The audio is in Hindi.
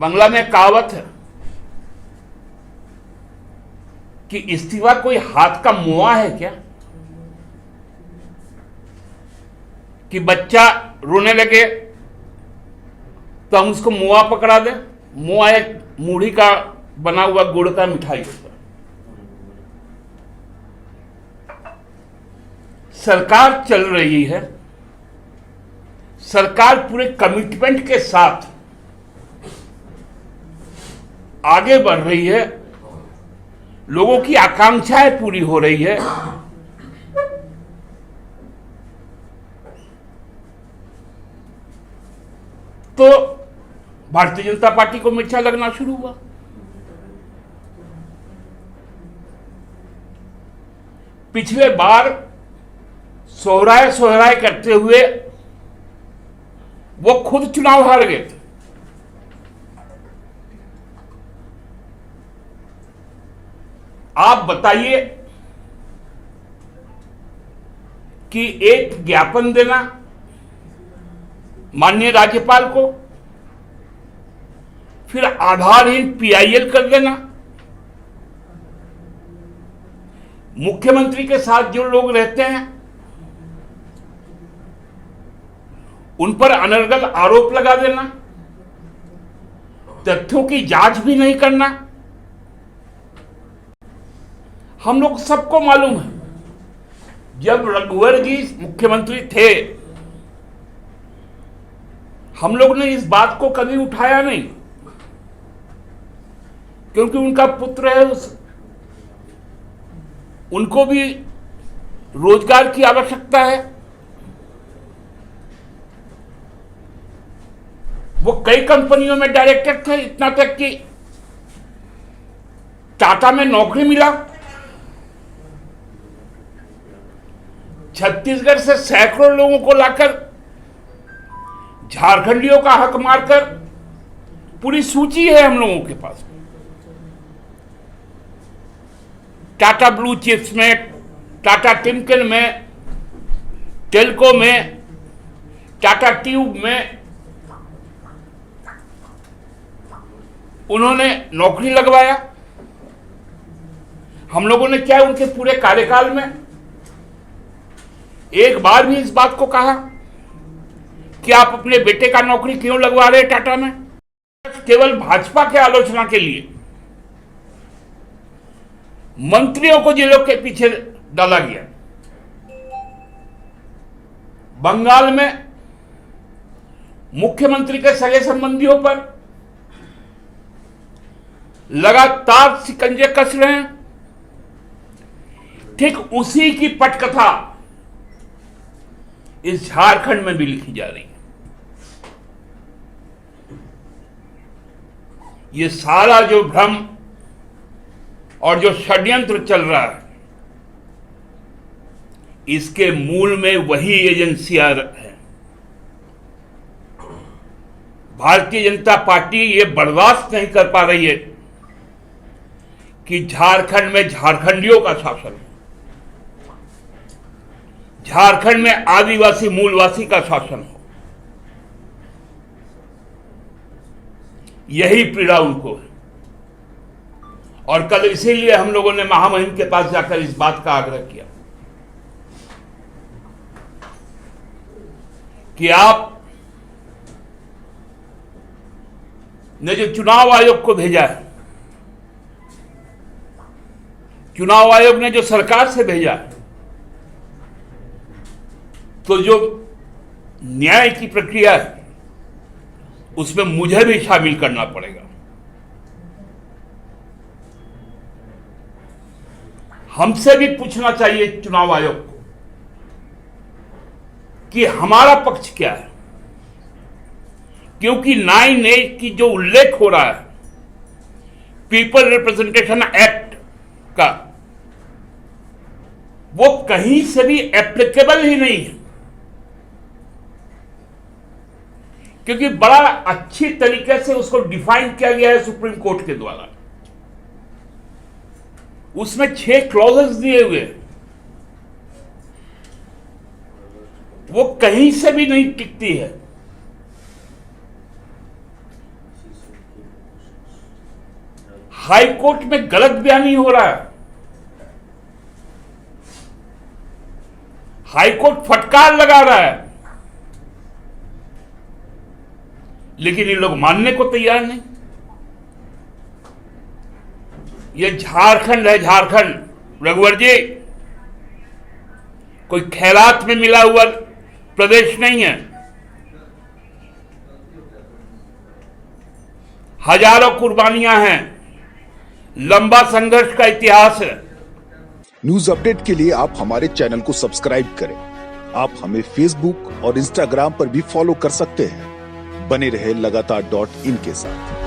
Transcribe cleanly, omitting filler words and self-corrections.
बंगला में कहावत है कि इस्तीफा कोई हाथ का मुआ है क्या, कि बच्चा रोने लगे तो हम उसको मुआ पकड़ा दें। मुआ एक मूढ़ी का बना हुआ गुड़ का मिठाई होता है। सरकार चल रही है, सरकार पूरे कमिटमेंट के साथ आगे बढ़ रही है, लोगों की आकांक्षाएं पूरी हो रही है। तो भारतीय जनता पार्टी को मिर्चा लगना शुरू हुआ। पिछले बार सोहराय करते हुए वो खुद चुनाव हार गए थे। आप बताइए कि एक ज्ञापन देना माननीय राज्यपाल को, फिर आधारहीन पीआईएल कर देना, मुख्यमंत्री के साथ जो लोग रहते हैं उन पर अनर्गल आरोप लगा देना, तथ्यों की जांच भी नहीं करना। हम लोग सबको मालूम है, जब रघुवर जी मुख्यमंत्री थे हम लोग ने इस बात को कभी उठाया नहीं, क्योंकि उनका पुत्र है, उनको भी रोजगार की आवश्यकता है। वो कई कंपनियों में डायरेक्टर थे, इतना तक कि टाटा में नौकरी मिला। छत्तीसगढ़ से सैकड़ों लोगों को लाकर झारखंडियों का हक मारकर, पूरी सूची है हम लोगों के पास, टाटा ब्लू चिप्स में, टाटा टिमकेन में, टेल्को में, टाटा ट्यूब में उन्होंने नौकरी लगवाया। हम लोगों ने क्या उनके पूरे कार्यकाल में एक बार भी इस बात को कहा कि आप अपने बेटे का नौकरी क्यों लगवा रहे टाटा में? केवल भाजपा के आलोचना के लिए मंत्रियों को जेलों के पीछे डाला गया। बंगाल में मुख्यमंत्री के सगे संबंधियों पर लगातार शिकंजे कस रहे हैं। ठीक उसी की पटकथा इस झारखंड में भी लिखी जा रही है। ये सारा जो भ्रम और जो षड्यंत्र चल रहा है, इसके मूल में वही एजेंसियां हैं। भारतीय जनता पार्टी ये बर्दाश्त नहीं कर पा रही है कि झारखंड में झारखंडियों का शासन हो, झारखंड में आदिवासी मूलवासी का शासन हो। यही पीड़ा उनको है। और कल इसीलिए हम लोगों ने महामहिम के पास जाकर इस बात का आग्रह किया कि आप ने जो चुनाव आयोग को भेजा है, चुनाव आयोग ने जो सरकार से भेजा है, तो जो न्याय की प्रक्रिया है उसमें मुझे भी शामिल करना पड़ेगा। हमसे भी पूछना चाहिए चुनाव आयोग को कि हमारा पक्ष क्या है, क्योंकि 9(a) की जो उल्लेख हो रहा है पीपल रिप्रेजेंटेशन एक्ट का, वो कहीं से भी एप्लीकेबल ही नहीं है, क्योंकि बड़ा अच्छी तरीके से उसको डिफाइन किया गया है सुप्रीम कोर्ट के द्वारा। उसमें 6 क्लॉजेस दिए हुए हैं, वो कहीं से भी नहीं टिकती है। हाई कोर्ट में गलत बयानी हो रहा है, हाई कोर्ट फटकार लगा रहा है, लेकिन ये लोग मानने को तैयार नहीं। ये झारखंड है, झारखंड रघुवर जी, कोई खैरात में मिला हुआ प्रदेश नहीं है। हजारों कुर्बानियां हैं, लंबा संघर्ष का इतिहास है। न्यूज अपडेट के लिए आप हमारे चैनल को सब्सक्राइब करें। आप हमें फेसबुक और इंस्टाग्राम पर भी फॉलो कर सकते हैं। बने रहे लगातार .in के साथ।